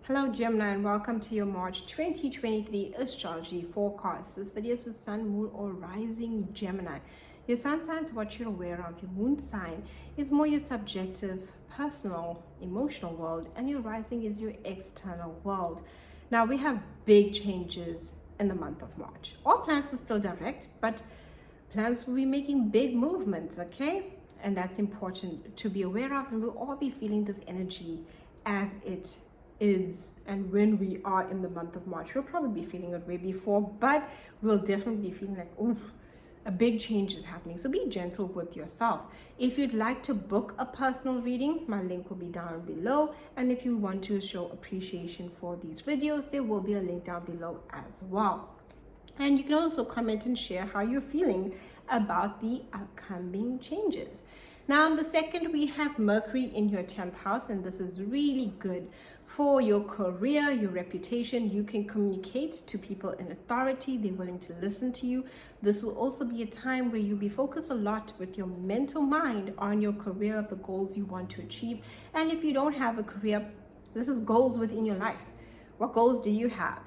Hello Gemini, and welcome to your March 2023 astrology forecast. This video is with Sun, Moon or Rising Gemini. Your sun sign is what you're aware of. Your moon sign is more your subjective, personal, emotional world, and your rising is your external world. Now we have big changes in the month of March. All planets are still direct, but planets will be making big movements, okay? And that's important to be aware of, and we'll all be feeling this energy as it is. And when we are in the month of March, we'll probably be feeling it way before, but we'll definitely be feeling like, oof, a big change is happening. So be gentle with yourself. If you'd like to book a personal reading, my link will be down below. And if you want to show appreciation for these videos, there will be a link down below as well. And you can also comment and share how you're feeling about the upcoming changes. Now, on the second, we have Mercury in your 10th house, and this is really good for your career, your reputation. You can communicate to people in authority. They're willing to listen to you. This will also be a time where you'll be focused a lot with your mental mind on your career, the goals you want to achieve. And if you don't have a career, this is goals within your life. What goals do you have,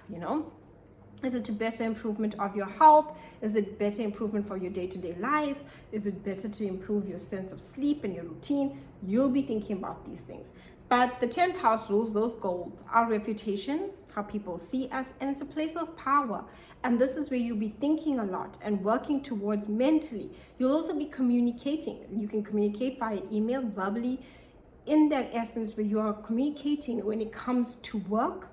Is it a better improvement of your health? Is it better improvement for your day-to-day life? Is it better to improve your sense of sleep and your routine? You'll be thinking about these things. But the 10th house rules those goals, our reputation, how people see us, and it's a place of power. And this is where you'll be thinking a lot and working towards mentally. You'll also be communicating. You can communicate via email, verbally, in that essence where you are communicating when it comes to work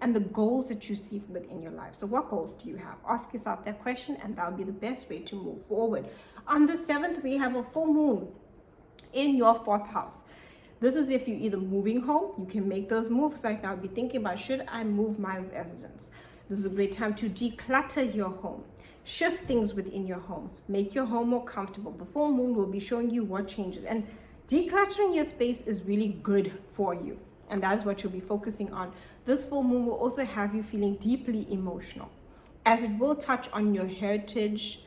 and the goals that you see within your life. So what goals do you have? Ask yourself that question, and that'll be the best way to move forward. On the 7th, we have a full moon in your 4th house. This is if you're either moving home, you can make those moves right now. Be thinking about, should I move my residence? This is a great time to declutter your home. Shift things within your home. Make your home more comfortable. The full moon will be showing you what changes. And decluttering your space is really good for you. And that's what you'll be focusing on. This full moon will also have you feeling deeply emotional, as it will touch on your heritage,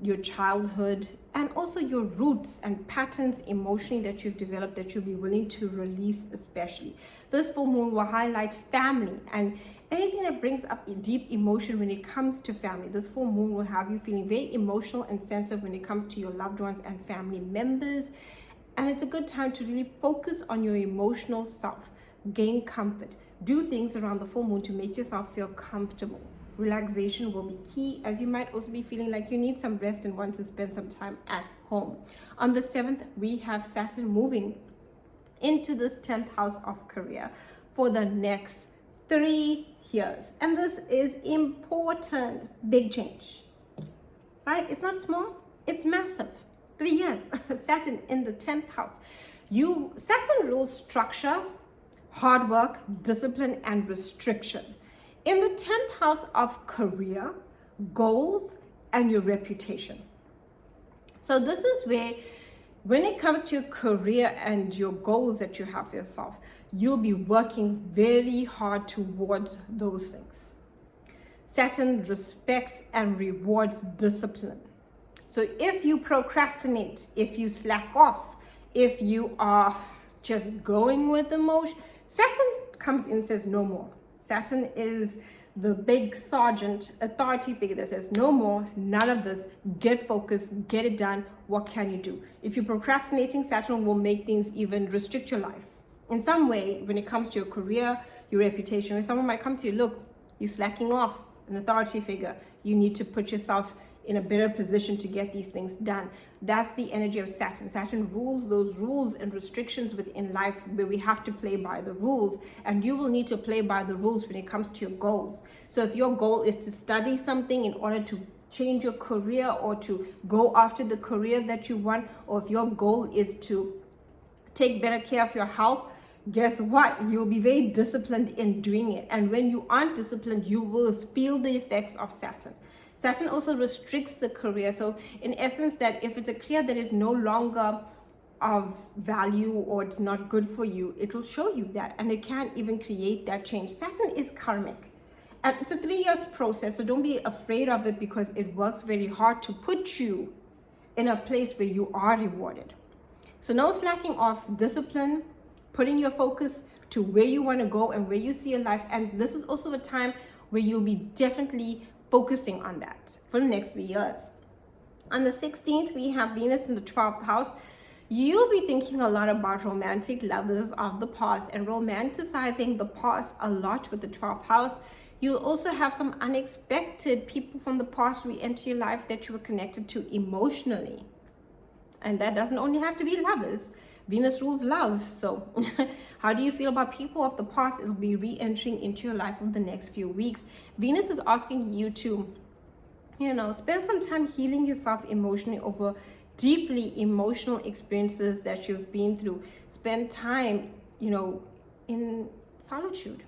your childhood, and also your roots and patterns emotionally that you've developed that you'll be willing to release especially. This full moon will highlight family and anything that brings up a deep emotion when it comes to family. This full moon will have you feeling very emotional and sensitive when it comes to your loved ones and family members. And it's a good time to really focus on your emotional self. Gain comfort. Do things around the full moon to make yourself feel comfortable. Relaxation will be key, as you might also be feeling like you need some rest and want to spend some time at home. On the 7th, we have Saturn moving into this 10th house of career for the next 3 years. And this is important. Big change, right? It's not small, it's massive. 3 years. Saturn in the 10th house. Saturn rules structure, hard work, discipline, and restriction. In the 10th house of career, goals, and your reputation. So this is where, when it comes to your career and your goals that you have for yourself, you'll be working very hard towards those things. Saturn respects and rewards discipline. So if you procrastinate, if you slack off, if you are just going with the motion, Saturn comes in and says no more. Saturn is the big sergeant, authority figure that says no more, none of this, get focused, get it done. What can you do? If you're procrastinating, Saturn will make things even restrict your life in some way when it comes to your career, your reputation. When someone might come to you, look, you're slacking off, an authority figure, you need to put yourself in a better position to get these things done. That's the energy of Saturn. Saturn rules those rules and restrictions within life where we have to play by the rules, and you will need to play by the rules when it comes to your goals. So if your goal is to study something in order to change your career or to go after the career that you want, or if your goal is to take better care of your health, guess what? You'll be very disciplined in doing it. And when you aren't disciplined, you will feel the effects of Saturn. Saturn also restricts the career. So in essence, that if it's a career that is no longer of value or it's not good for you, it'll show you that, and it can't even create that change. Saturn is karmic. And it's a 3 years process, so don't be afraid of it, because it works very hard to put you in a place where you are rewarded. So no slacking off, discipline, putting your focus to where you want to go and where you see your life. And this is also a time where you'll be definitely focusing on that for the next 3 years. On the 16th, we have Venus in the 12th house. You'll be thinking a lot about romantic lovers of the past and romanticizing the past a lot with the 12th house. You'll also have some unexpected people from the past re-enter your life that you were connected to emotionally. And that doesn't only have to be lovers. Venus rules love. So how do you feel about people of the past? It will be re-entering into your life over the next few weeks. Venus is asking you to, spend some time healing yourself emotionally over deeply emotional experiences that you've been through. Spend time, in solitude.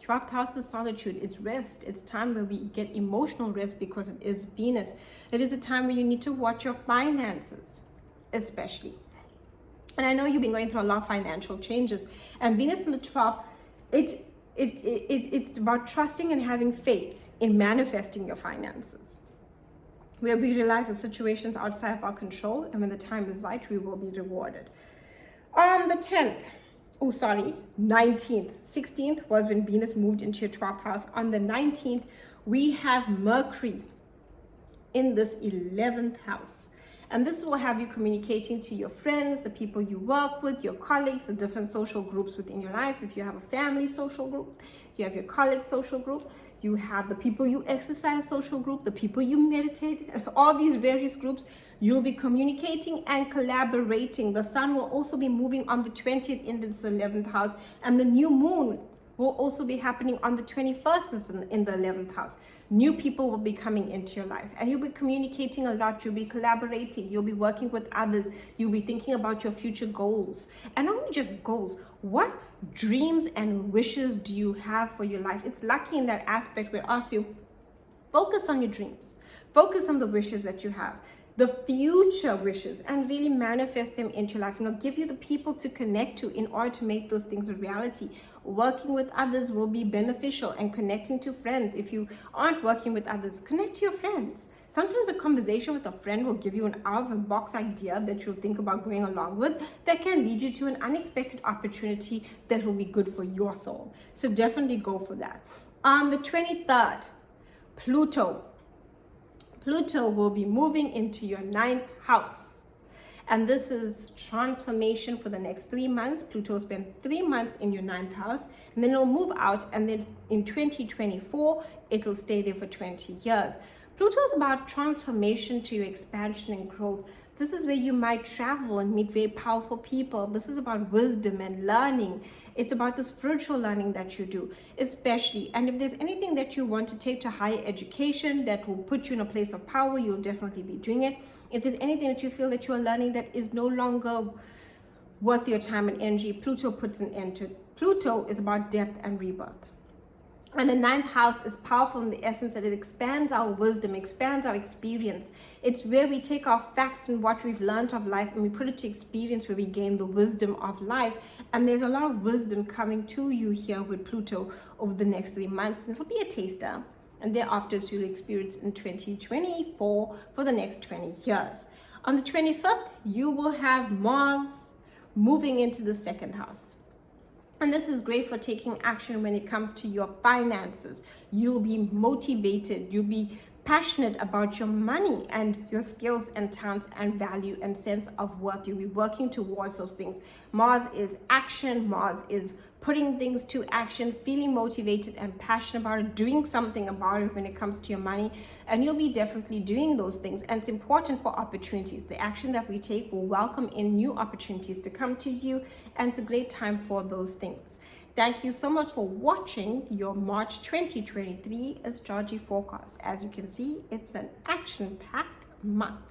12th house is solitude. It's rest. It's time where we get emotional rest because it is Venus. It is a time where you need to watch your finances, especially. And I know you've been going through a lot of financial changes. And Venus in the 12th, it's about trusting and having faith in manifesting your finances, where we realize that situations outside of our control, and when the time is right, we will be rewarded. On the 19th, 16th was when Venus moved into your 12th house. On the 19th, we have Mercury in this 11th house. And this will have you communicating to your friends, the people you work with, your colleagues, the different social groups within your life. If you have a family social group, you have your colleague social group, you have the people you exercise social group, the people you meditate, all these various groups, you'll be communicating and collaborating. The sun will also be moving on the 20th in this 11th house, and the new moon will also be happening on the 21st in the 11th house. New people will be coming into your life, and you'll be communicating a lot. You'll be collaborating. You'll be working with others. You'll be thinking about your future goals, and not only just goals. What dreams and wishes do you have for your life? It's lucky in that aspect where I ask you, focus on your dreams. Focus on the wishes that you have, the future wishes, and really manifest them into your life. Give you the people to connect to in order to make those things a reality. Working with others will be beneficial, and connecting to friends. If you aren't working with others, connect to your friends. Sometimes a conversation with a friend will give you an out-of-the-box idea that you'll think about going along with, that can lead you to an unexpected opportunity that will be good for your soul. So definitely go for that. On the 23rd, Pluto will be moving into your 9th house. And this is transformation for the next 3 months. Pluto will spend 3 months in your 9th house, and then it'll move out. And then in 2024, it'll stay there for 20 years. Pluto is about transformation to your expansion and growth. This is where you might travel and meet very powerful people. This is about wisdom and learning. It's about the spiritual learning that you do, especially. And if there's anything that you want to take to higher education that will put you in a place of power, you'll definitely be doing it. If there's anything that you feel that you are learning that is no longer worth your time and energy, Pluto puts an end to it. Pluto is about death and rebirth. And the 9th house is powerful in the essence that it expands our wisdom, expands our experience. It's where we take our facts and what we've learned of life and we put it to experience, where we gain the wisdom of life. And there's a lot of wisdom coming to you here with Pluto over the next 3 months. And it'll be a taster. And thereafter, so you'll experience in 2024 for the next 20 years. On the 25th, you will have Mars moving into the 2nd house. And this is great for taking action when it comes to your finances. You'll be motivated. You'll be passionate about your money and your skills and talents and value and sense of worth. You'll be working towards those things. Mars is action. Mars is putting things to action, feeling motivated and passionate about it, doing something about it when it comes to your money. And you'll be definitely doing those things. And it's important for opportunities. The action that we take will welcome in new opportunities to come to you. And it's a great time for those things. Thank you so much for watching your March 2023 astrology forecast. As you can see, it's an action-packed month.